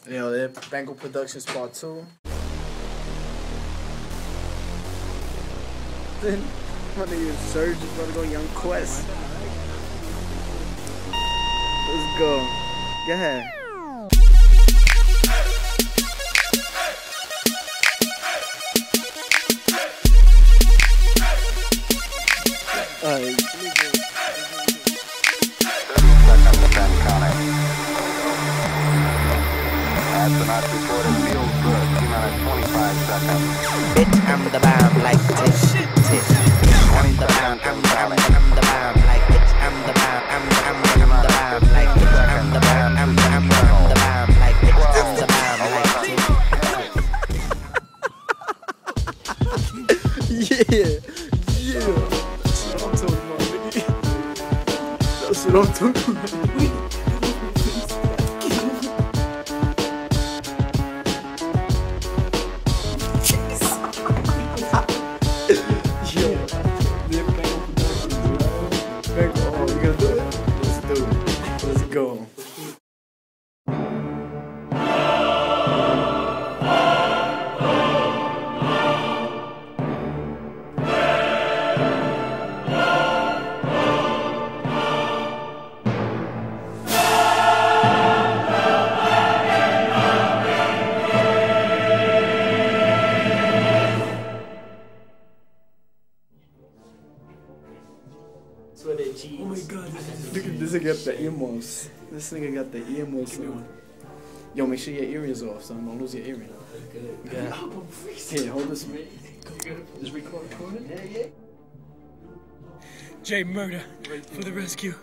Yo, they're Bengal Productions Part 2. Then my nigga Surge is about to go Young Quest. Let's go. Go ahead. Astronaut reported feels good. T-minus 25 seconds. Bitch, I'm the bomb like tish, tish. I'm the bomb, I'm the bomb like bitch, I'm the bomb, I'm the bomb like bitch, I'm the bomb, I'm the bomb like bitch, I'm the bomb like Yeah, yeah. That's what I'm talking about, nigga. That's what I'm talking about. Go. Oh my god, look at this nigga got the earmuffs. This nigga got the earmuffs on. Yo, make sure your earrings off, son. Don't lose your earring. Okay. Here, hold this. Just recording? Yeah. J Murder for the rescue.